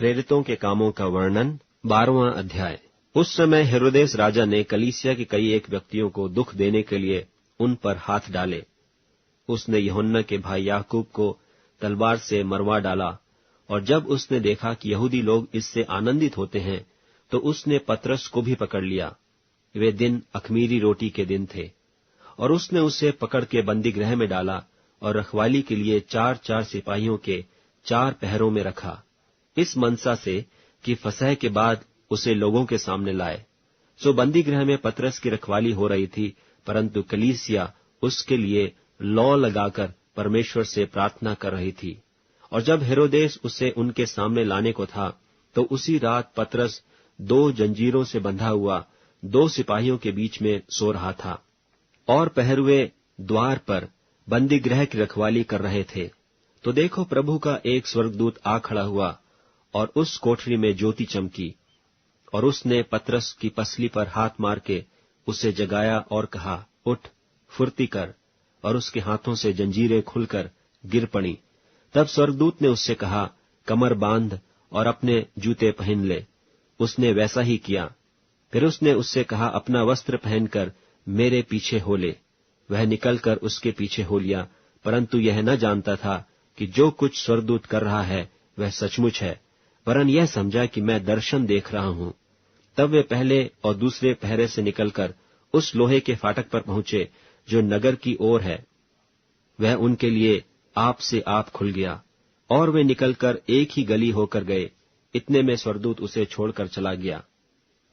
प्रेरितों के कामों का वर्णन 12वां अध्याय। उस समय हेरोदेस राजा ने कलीसिया के कई एक व्यक्तियों को दुख देने के लिए उन पर हाथ डाले। उसने यूहन्ना के भाई याकूब को तलवार से मरवा डाला, और जब उसने देखा कि यहूदी लोग इससे आनंदित होते हैं, तो उसने पतरस को भी पकड़ लिया। वे दिन अख़मीरी रोटी के दिन थे, और उसने उसे पकड़ के बंदीगृह में डाला और रखवाली के लिए 4-4 सिपाहियों के 4 पहरों में रखा, इस मनसा से कि फसह के बाद उसे लोगों के सामने लाए। सो बंदीगृह में पतरस की रखवाली हो रही थी, परंतु कलीसिया उसके लिए लौ लगाकर परमेश्वर से प्रार्थना कर रही थी। और जब हेरोदेस उसे उनके सामने लाने को था, तो उसी रात पतरस 2 जंजीरों से बंधा हुआ 2 सिपाहियों के बीच में सो रहा था, और पहरुए द्वार पर बंदीगृह की रखवाली कर रहे थे। तो देखो, प्रभु का एक स्वर्गदूत आ खड़ा हुआ, और उस कोठरी में ज्योति चमकी, और उसने पतरस की पसली पर हाथ मार के उसे जगाया और कहा, उठ, फुर्ती कर। और उसके हाथों से जंजीरें खुलकर गिर पड़ी। तब स्वर्गदूत ने उससे कहा, कमर बांध और अपने जूते पहन ले। उसने वैसा ही किया। फिर उसने उससे कहा, अपना वस्त्र पहनकर मेरे पीछे हो ले। वह निकलकर उसके पीछे हो लिया, परंतु यह न जानता था कि जो कुछ स्वर्गदूत कर रहा है वह सचमुच है, वरन यह समझा कि मैं दर्शन देख रहा हूं। तब वे पहले और दूसरे पहरे से निकलकर उस लोहे के फाटक पर पहुंचे जो नगर की ओर है। वह उनके लिए आप से आप खुल गया, और वे निकलकर एक ही गली होकर गए। इतने में स्वर्गदूत उसे छोड़कर चला गया।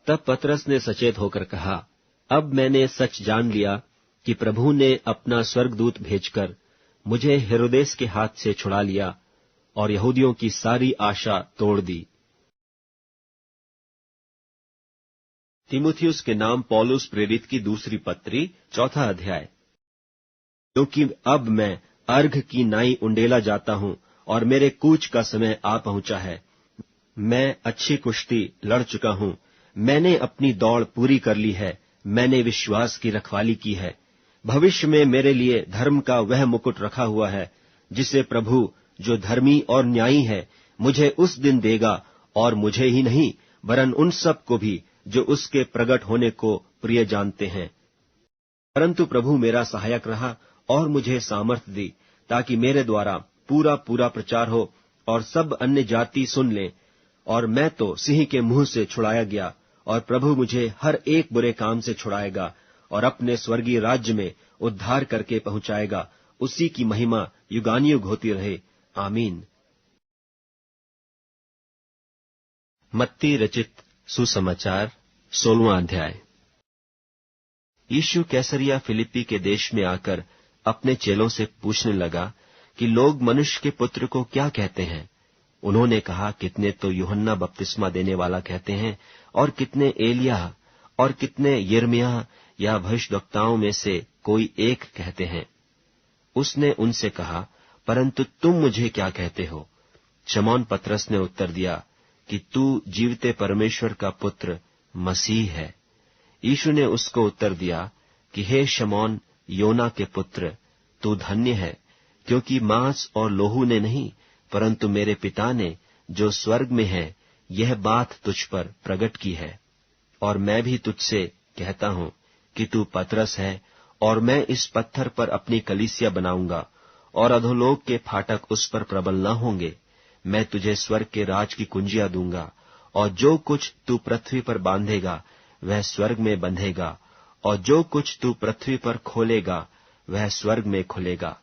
तब पतरस ने सचेत होकर कहा, अब मैंने सच जान लिया कि प्रभु ने अपना स्वर्गदूत भेजकर मुझे हेरोदेस के हाथ से छुड़ा लिया और यहूदियों की सारी आशा तोड़ दी। तीमुथियुस के नाम पौलुस प्रेरित की दूसरी पत्री 4 अध्याय। क्योंकि अब मैं अर्घ की नाई उंडेला जाता हूं, और मेरे कूच का समय आ पहुंचा है। मैं अच्छी कुश्ती लड़ चुका हूं, मैंने अपनी दौड़ पूरी कर ली है, मैंने विश्वास की रखवाली की है। भविष्य में मेरे लिए धर्म का वह मुकुट रखा हुआ है, जिसे प्रभु जो धर्मी और न्यायी है मुझे उस दिन देगा, और मुझे ही नहीं वरन उन सब को भी जो उसके प्रगट होने को प्रिय जानते हैं। परंतु प्रभु मेरा सहायक रहा और मुझे सामर्थ दी, ताकि मेरे द्वारा पूरा पूरा प्रचार हो और सब अन्य जाति सुन लें। और मैं तो सिंह के मुंह से छुड़ाया गया, और प्रभु मुझे हर एक बुरे काम से छुड़ाएगा और अपने स्वर्गीय राज्य में उद्धार करके पहुंचाएगा। उसी की महिमा युगानुयुग होती रहे। आमीन। मत्ती रचित सुसमाचार 16वां अध्याय। यीशु कैसरिया फिलिप्पी के देश में आकर अपने चेलों से पूछने लगा कि लोग मनुष्य के पुत्र को क्या कहते हैं। उन्होंने कहा, कितने तो यूहन्ना बपतिस्मा देने वाला कहते हैं, और कितने एलिय्याह, और कितने यिर्मयाह या भविष्यद्वक्ताओं में से कोई एक कहते हैं। उसने उनसे कहा, परंतु तुम मुझे क्या कहते हो? शमौन पतरस ने उत्तर दिया कि तू जीवते परमेश्वर का पुत्र मसीह है। यीशु ने उसको उत्तर दिया कि हे शमौन, योना के पुत्र, तू धन्य है, क्योंकि मांस और लोहू ने नहीं, परंतु मेरे पिता ने जो स्वर्ग में है यह बात तुझ पर प्रकट की है। और मैं भी तुझसे कहता हूं कि तू पतरस है, और मैं इस पत्थर पर अपनी कलीसिया बनाऊंगा, और अधोलोक के फाटक उस पर प्रबल न होंगे। मैं तुझे स्वर्ग के राज की कुंजियां दूंगा, और जो कुछ तू पृथ्वी पर बांधेगा वह स्वर्ग में बंधेगा, और जो कुछ तू पृथ्वी पर खोलेगा वह स्वर्ग में खुलेगा।